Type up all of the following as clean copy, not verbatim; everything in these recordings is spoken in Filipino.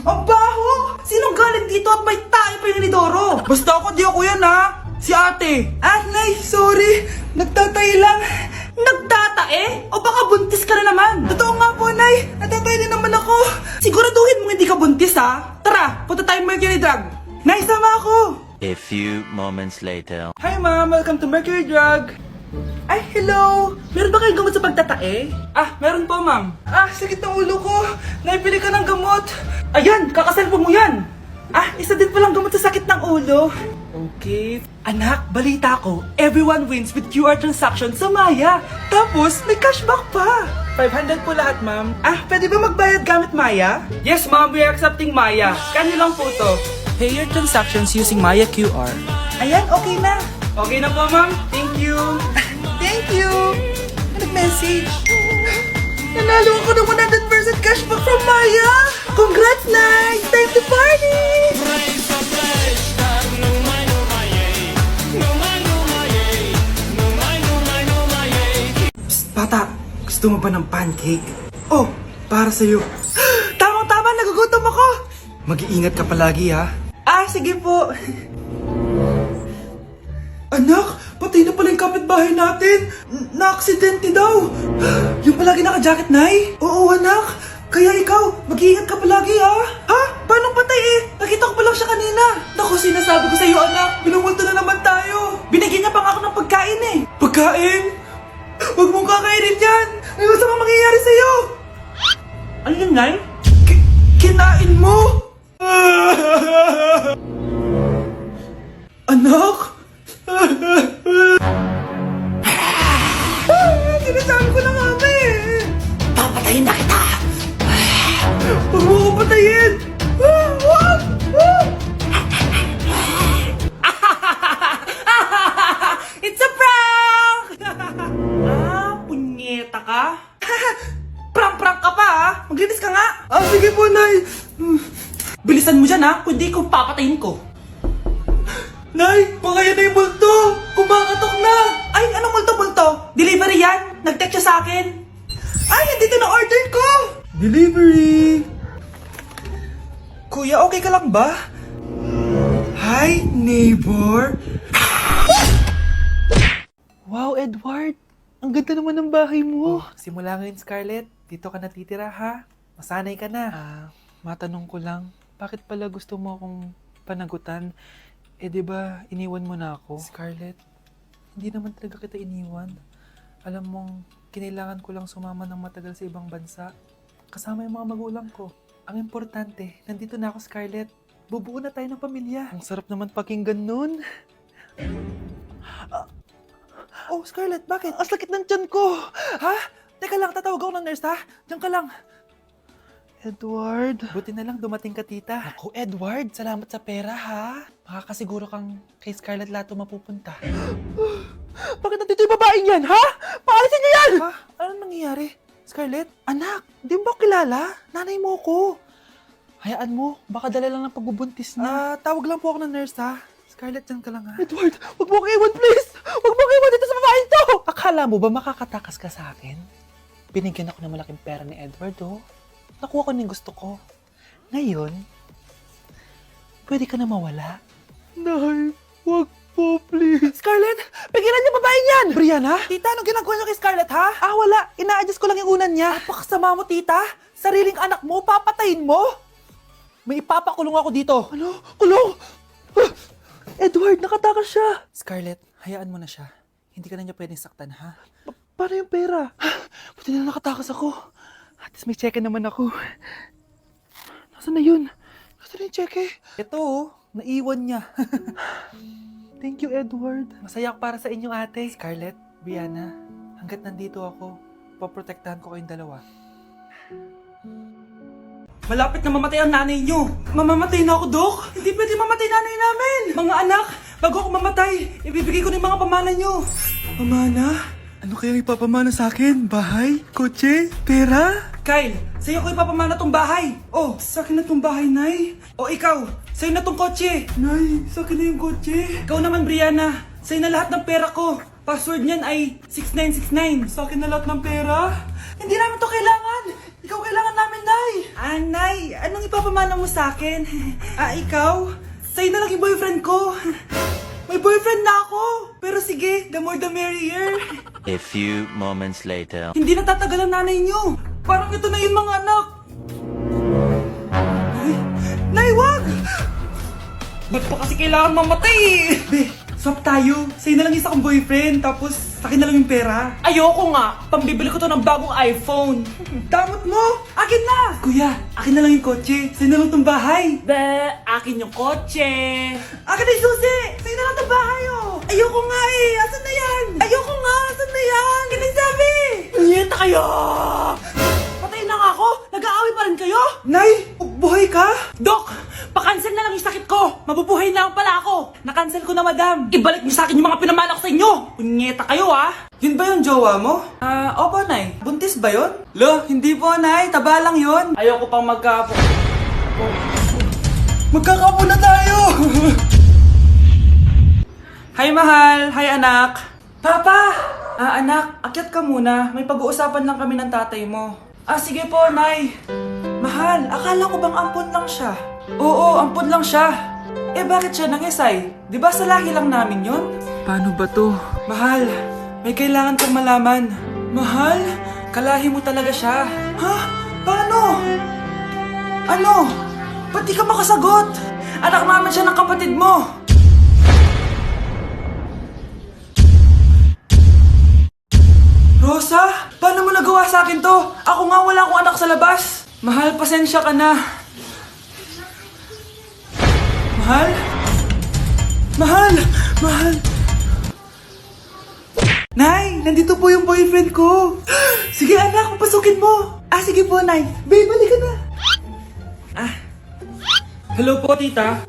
Ang baho! Sinong galing dito at may tae pa yung inidoro? Basta ako, di ako yan ha! Si ate! Ah, Nay, sorry! Nagtatay lang! Nagtatae? O baka buntis ka na naman? Totoo nga po, Nay! Natatay din naman ako! Siguraduhin mo hindi ka buntis ha! Tara, punta tayong Mercury Drug! Nay, sama ako! A few moments later. Hi ma'am, welcome to Mercury Drug! Ay, hello! Meron ba kayong gamot sa pagtatae? Ah, meron po ma'am. Ah, sakit ng ulo ko! Naipili ka ng gamot! Ayan, kakaselfon mo yan! Ah, isa din palang gamot sa sakit ng ulo. Okay. Anak, balita ko, everyone wins with QR transaction sa Maya. Tapos, may cashback pa. 500 po lahat, ma'am. Ah, pwede ba magbayad gamit Maya? Yes, ma'am. We are accepting Maya. Kano lang po to? Pay your transactions using Maya QR. Ayan, okay na. Okay na po, ma'am. Thank you. Thank you. Nag-message. Nanalo ako ng 100% cashback from Maya. Congrats, Nay. Time to party. Psst, bata. Gusto mo ba ng pancake? Oh, para sa'yo. Tamang-tama, nagugutom ako. Mag-iingat ka palagi, ha? Ah, sige po. Anak, patay na pala yung kapitbahay natin. Na-aksidente daw. Yung palagi naka-jacket, Nay? Oo, anak. Kaya ikaw, mag-iingat ka palagi, ha? Ha? Paano patay eh? Nakita ko pa lang siya kanina. Naku, sinasabi ko sa'yo, anak. Binumulto na naman tayo. Binigyan niya pa nga ako ng pagkain eh. Pagkain? Huwag mong kakainin yan. Ano sa mga mangyayari sa'yo? Ano yun, Nay? Kinain mo? Anak? Sinasabi ko na nga ba eh. Papatayin na kita. Huwag mo ko patayin. It's a prank! Ah, punyeta ka? Prank-prank ka pa ha? Maglinis ka nga. Ah, sige po, Nay. Bilisan mo dyan ha, kundi ko papatayin ko. Nay, baka yan na yung multo! Kumakatok na! Ay, anong multo-multo? Delivery yan? Nag-text siya sa akin? Ay, nandito na order ko! Delivery! Kuya, okay ka lang ba? Hi, neighbor! Wow, Edward! Ang ganda naman ng bahay mo! Simula ngayon, Scarlett. Dito ka natitira, ha? Masanay ka na. Matanong ko lang, bakit pala gusto mo akong panagutan? Eh, di ba, iniwan mo na ako? Scarlett, hindi naman talaga kita iniwan. Alam mong, kinailangan ko lang sumama ng matagal sa ibang bansa. Kasama yung mga magulang ko. Ang importante, nandito na ako, Scarlett. Bubuo na tayo ng pamilya. Ang sarap naman pakinggan nun. Oh, Scarlett, bakit? Ang sakit ng tiyan ko! Ha? Teka lang, tatawag ako ng nurse, ha? Diyan ka lang. Edward. Buti na lang dumating ka, tita. Ako, Edward, salamat sa pera, ha? Makakasiguro kang kay Scarlett Lato mapupunta. Bakit nandito yung babaeng yan, ha? Paalisin niyo yan! Ha? Anong nangyayari? Scarlett? Anak, di mo ba kilala? Nanay mo ko. Hayaan mo, baka dala lang ng pagbubuntis niya. Tawag lang po ako ng nurse, ha? Scarlett, dyan ka lang, ha? Edward, wag mo akong iwan, please! Wag mo akong iwan dito sa babaeng to! Akala mo ba makakatakas ka sa akin? Binigyan ako ng malaking pera ni Edward, oh. Nakuha ko na yung gusto ko. Ngayon, pwede ka na mawala. Nay, wag po, please. Scarlett, pigilan niyo babae niyan! Brianna? Tita, anong ginagawa niyo kay Scarlett, ha? Ah, wala. Ina-adjust ko lang yung unan niya. Napakasama mo, tita. Sariling anak mo, papatayin mo? May ipapakulong ako dito. Ano? Kulong? Edward, nakatakas siya. Scarlett, hayaan mo na siya. Hindi ka na niya pwedeng saktan, ha? Paano yung pera? Buti na nakatakas ako. At least may cheque naman ako. Nasaan na yun? Nasaan na yung cheque? Ito oh, naiwan niya. Thank you, Edward. Masaya ako para sa inyo, ate. Scarlett, Brianna, hanggat nandito ako, paprotektahan ko kayong dalawa. Malapit na mamatay ang nanay niyo. Mamamatay na ako, Dok. Hindi pwede mamatay nanay namin. Mga anak, bago ako mamatay, ibibigay ko na yung mga pamana niyo. Pamana? Ano kayang ipapamana sa akin? Bahay? Kotse? Pera? Kyle, sa'yo ko ipapamana tong bahay. Oh, sa akin na tong bahay, Nay. O ikaw, sa'yo na tong kotse. Nay, sa akin na yung kotse. Ikaw naman, Brianna, sa'yo na lahat ng pera ko. Password niyan ay 6969. Sa akin na lahat ng pera? Hindi namin to kailangan. Ikaw kailangan namin, Nay! Nay, anong ipapamana mo sa akin? Ikaw? Sa'yo na lang yung boyfriend ko. May boyfriend na ako! Pero sige, the more the merrier. A few moments later. Hindi natatagal ang nanay niyo. Parang ito na yung mga anak. Nay, wag! Ba't pa kasi kailangan mamatay eh? Be, swap tayo. Sa'yo na lang isa kong boyfriend, tapos akin na lang yung pera. Ayoko nga. Pambibili ko to ng bagong iPhone. Damot mo! Akin na! Kuya, akin na lang yung kotse. Sa'yo na lang tong bahay. Be, akin yung kotse. Akin na yung susi! Sa'yo na lang tong bahay oh! Ayoko nga eh! Asan na yan? Ayoko nga! Asan na yan? Kinisabi! Nyeta kayo! Patay na nga ako! Nag-aaway pa rin kayo? Nay! Buhay ka? Dok! Pakancel na lang yung sakit ko! Mabubuhay na lang pala ako! Nakancel ko na, madam! Ibalik niyo sa akin yung mga pinamana ko sa inyo! Punyeta kayo, ah! Yun ba yung jowa mo? Opo, Nay. Buntis ba yun? Lo, hindi po, Nay. Taba lang yun. Ayoko pang magkapo. Magkakapo na tayo! Hi, mahal! Hi, anak! Papa! Anak, akyat ka muna. May pag-uusapan lang kami ng tatay mo. Sige po, Nay. Mahal, akala ko bang ampon lang siya? Oo, ampon lang siya. Bakit siya nangisay? Di ba sa laki lang namin yun? Paano ba to? Mahal, may kailangan kang malaman. Mahal, kalahi mo talaga siya. Ha? Paano? Ano? Ba't di ka makasagot? Anak naman siya ng kapatid mo. Rosa, paano mo nagawa sa akin to? Ako nga wala akong anak sa labas. Mahal, pasensya ka na. Mahal? Mahal! Mahal! Nay, nandito po yung boyfriend ko. Sige anak, papasukin mo. Sige po, Nay. Babe, balik ka na. Hello po, tita.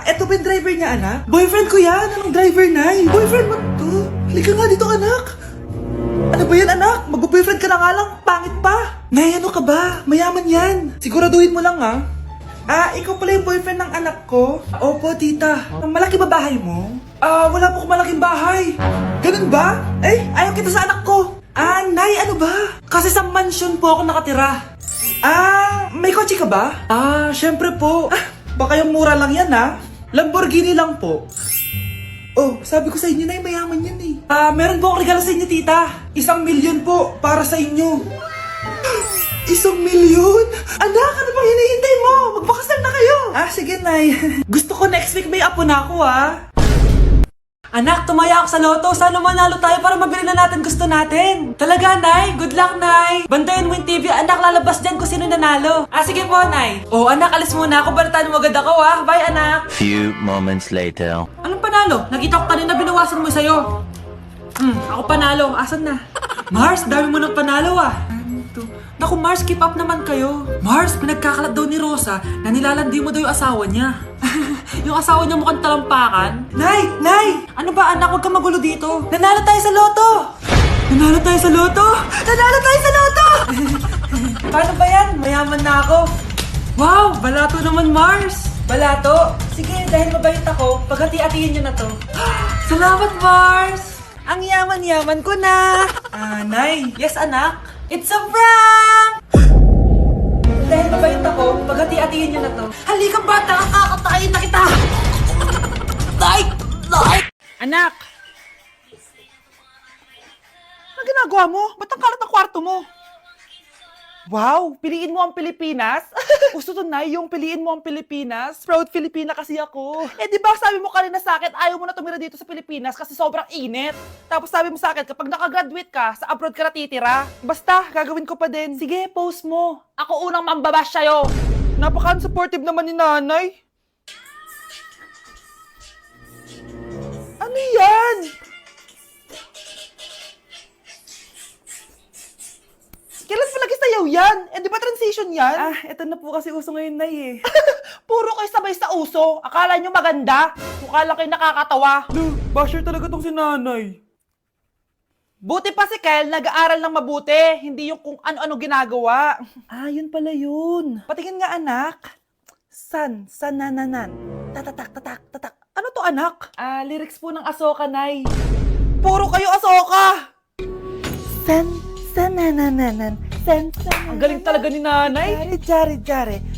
Eto ba yung driver niya, anak? Boyfriend ko yan. Anong driver, Nay? Boyfriend mo to? Halika nga dito, anak. Ano ba yan, anak? Mag-boyfriend ka na nga lang. Pangit pa. Nay, ano ka ba? Mayaman yan. Siguraduhin mo lang, ha? Ikaw pala yung boyfriend ng anak ko? Opo, tita. Malaki ba bahay mo? Wala po akong malaking bahay. Ganun ba? Ayaw kita sa anak ko. Nay, ano ba? Kasi sa mansion po ako nakatira. May kotse ka ba? Syempre po. Baka yung mura lang yan, ha? Lamborghini lang po. Oh, sabi ko sa inyo na mayaman yan eh. Meron po akong regalo sa inyo, tita. 1,000,000 po para sa inyo. 1,000,000? Anak, ano bang hinihintay mo? Magpakasal na kayo! Sige, Nay. Gusto ko next week may apo na ako, Anak, tumaya ako sa loto. Sana manalo tayo para mabili na natin gusto natin. Talaga, Nay? Good luck, Nay. Bantayan mo yung TV. Anak, lalabas dyan kung sino nanalo. Sige po, Nay. Anak, alis muna ako. Balitaan mo agad ako, Bye, anak. Few moments later. Anong panalo? Nakita ko kanina binawasan mo sa'yo. Ako panalo. Asan na? Mars, dami mo ng panalo, Naku, Mars, keep up naman kayo. Mars, pinagkakalat daw ni Rosa na nilalandi mo daw yung asawa niya. Yung asawa niya mukhang talampakan. Nay! Nay! Ano ba, anak? Huwag kang magulo dito. Nanalo tayo sa loto! Nanalo tayo sa loto? Nanalo tayo sa loto! Paano ba yan? Mayaman na ako. Wow! Balato naman, Mars! Balato? Sige, dahil mabait ako, paghati-hatiin niyo na to. Salamat, Mars! Ang yaman-yaman ko na! Nay! Yes, anak? It's a prank! Dahil mabait ako, paghati-hatiin niyo na to. Halika bata, kakatayin na kita! Nay! Anak! Ano ginagawa mo? Ba't ang kalat ng kwarto mo? Wow! Piliin mo ang Pilipinas? Gusto to, Nay, yung piliin mo ang Pilipinas? Proud Filipina kasi ako. Di ba sabi mo kanina sa akin, ayaw mo na tumira dito sa Pilipinas kasi sobrang init. Tapos sabi mo sa akin, kapag nakagraduate ka, sa abroad ka na titira. Basta, gagawin ko pa din. Sige, post mo. Ako unang mambabash sa'yo. Napaka-unsupportive naman ni nanay. Ano yan? Kailan palagi sayaw yan? Di ba transition yan? Eto na po kasi uso ngayon, Nay, Puro kayo sabay sa uso. Akala nyo maganda. Mukha lang kayo nakakatawa. Basher talaga tong si nanay. Buti pa si Kel, nag-aaral ng mabuti. Hindi yung kung ano-ano ginagawa. Yun pala yun. Patingin nga, anak. San-nananan. Tatak. Ano to, anak? Lyrics po ng Asoka, Nay. Puro kayo Asoka. Sananananan, Ang galing talaga ni nanay.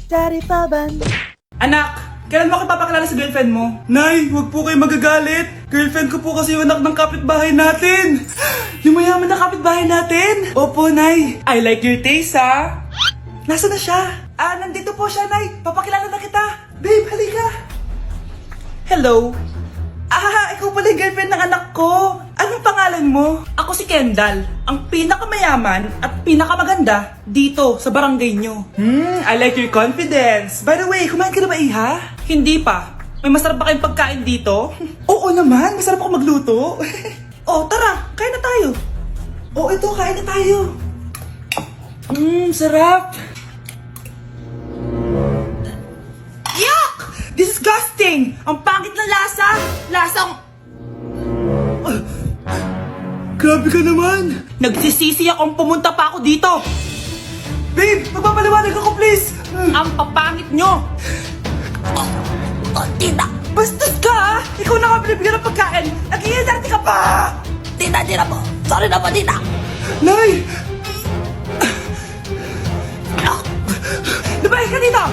Jari paban. Anak, kailan mo ako papakilala sa girlfriend mo? Nay, wag po kayo magagalit. Girlfriend ko po kasi yung anak ng kapitbahay natin. Yung mayaman na kapitbahay natin. Opo, Nay. I like your taste, ha? Nasaan na siya? Nandito po siya, Nay. Papakilala na kita. Babe, halika. Hello. Ikaw pala yung girlfriend ng anak ko. Anong pangalan mo? Ako si Kendall, ang pinakamayaman at pinakamaganda dito sa barangay nyo. I like your confidence. By the way, kumain ka na ba, Iha? Hindi pa. May masarap ba kayong pagkain dito? Oo naman, masarap ako magluto. Tara, kain na tayo. Ito, kain na tayo. Sarap. Yuck! Disgusting! Ang pangit na lasa! Lasang... Grabe ka naman! Nagsisisi akong pumunta pa ako dito! Babe! Magpapaliwanag ako, please! Ang papangit nyo! Tita! Bastos ka, ha? Ikaw na nga binibigyan ng pagkain! Nag-iinarte ka pa! Tita, po! Sorry na po, tita! Nay! Lumayas ka dito!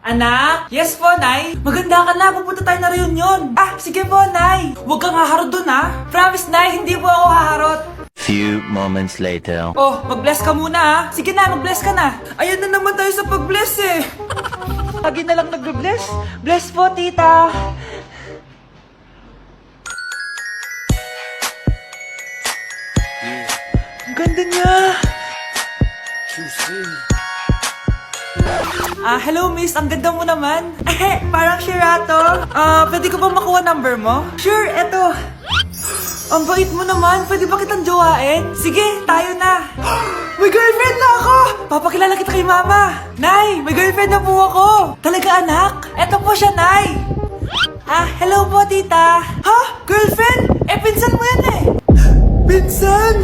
Anak? Yes po, Nay. Maganda ka na. Pupunta tayo na reunion. Sige po, Nay. Huwag kang haharot dun, ha? Promise, Nay. Hindi po ako haharot. Few moments later. Mag-bless ka muna, ha? Sige na, mag-bless ka na. Ayan na naman tayo sa pag-bless, eh. Lagi na lang nag-bless. Bless po, tita. Ang ganda niya. Hello miss, ang ganda mo naman. Parang Shirato. Pwede ko ba makuha number mo? Sure, eto. Ang bait mo naman, pwede ba kitang jowain? Sige, tayo na. May girlfriend na ako! Papakilala kita kay mama. Nay, may girlfriend na po ako. Talaga anak? Eto po siya, Nay. Hello po tita. Ha? Girlfriend? Pinsan mo yan eh. Pinsan?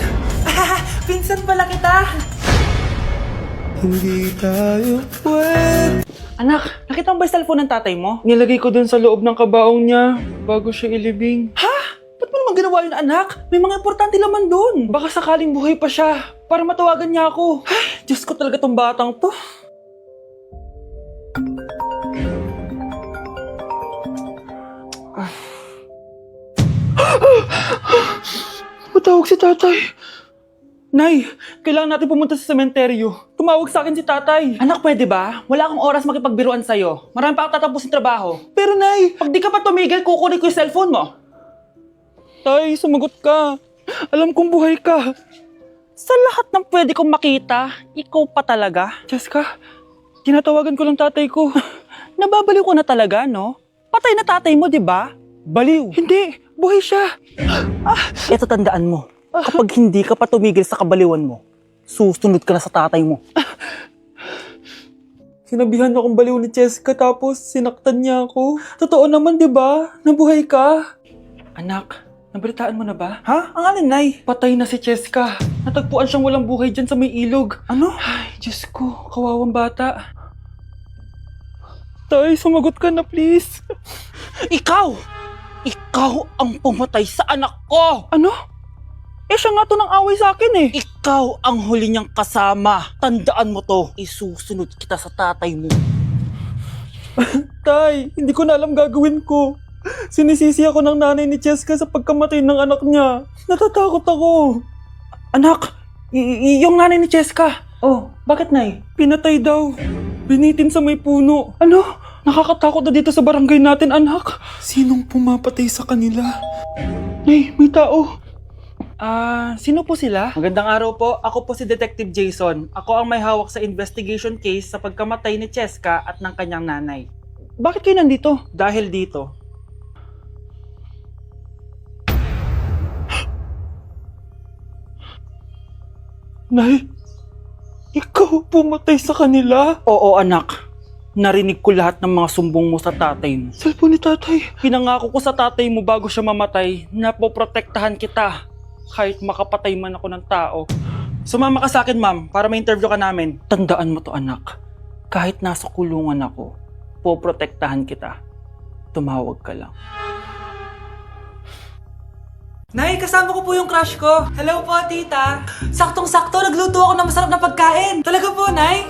Pinsan pala kita. Hindi tayo pwede. Anak, nakita mo ba yung cellphone ng tatay mo? Nilagay ko dun sa loob ng kabaong niya bago siya ilibing. Ha? Ba't mo naman ginawa yun, anak? May mga importante laman dun. Baka sakaling buhay pa siya para matawagan niya ako. Ay, Diyos ko talaga tong batang to. Matawag si tatay. Nay, kailangan natin pumunta sa sementeryo. Tumawag sa akin si tatay. Anak, pwede ba? Wala akong oras makipagbiruan sa'yo. Marami pa akong tatapusin trabaho. Pero Nay, pag di ka pa tumigil, kukunin ko yung cellphone mo. Tay, sumagot ka. Alam kong buhay ka. Sa lahat ng pwede kong makita, ikaw pa talaga. Jessica, tinatawagan ko lang tatay ko. Nababaliw ko na talaga, no? Patay na tatay mo, di ba? Baliw. Hindi, buhay siya. Ito tandaan mo. Kapag hindi ka pa tumigil sa kabaliwan mo, susunod ka na sa tatay mo. Sinabihan akong baliw ni Jessica tapos sinaktan niya ako. Totoo naman, di ba? Nabuhay ka. Anak, nabalitaan mo na ba? Ha? Ang alin, Nay? Patay na si Jessica. Natagpuan siyang walang buhay dyan sa may ilog. Ano? Ay, Diyos ko, kawawang bata. Tay, sumagot ka na please. Ikaw! Ikaw ang pumatay sa anak ko! Ano? Siya nga to ng away sa akin eh. Ikaw ang huli niyang kasama. Tandaan mo to. Isusunod kita sa tatay mo. Tay, hindi ko na alam gagawin ko. Sinisisi ako ng nanay ni Jessica sa pagkamatay ng anak niya. Natatakot ako. Anak, yung nanay ni Jessica. Bakit, Nay? Pinatay daw. Binitin sa may puno. Ano? Nakakatakot na dito sa barangay natin, anak. Sinong pumapatay sa kanila? Nay, may tao. Sino po sila? Magandang araw po. Ako po si Detective Jason. Ako ang may hawak sa investigation case sa pagkamatay ni Cheska at ng kanyang nanay. Bakit kayo nandito? Dahil dito. Nay, ikaw pumatay sa kanila? Oo, anak. Narinig ko lahat ng mga sumbong mo sa tatay mo. Cellphone ni tatay. Pinangako ko sa tatay mo bago siya mamatay na poprotektahan kita. Kahit makapatay man ako ng tao. Sumama ka sa akin, ma'am, para ma-interview ka namin. Tandaan mo to, anak. Kahit nasa kulungan ako, poprotektahan kita. Tumawag ka lang. Nay, kasama ko po yung crush ko. Hello po, tita. Saktong-sakto, nagluto ako ng masarap na pagkain. Talaga po, Nay?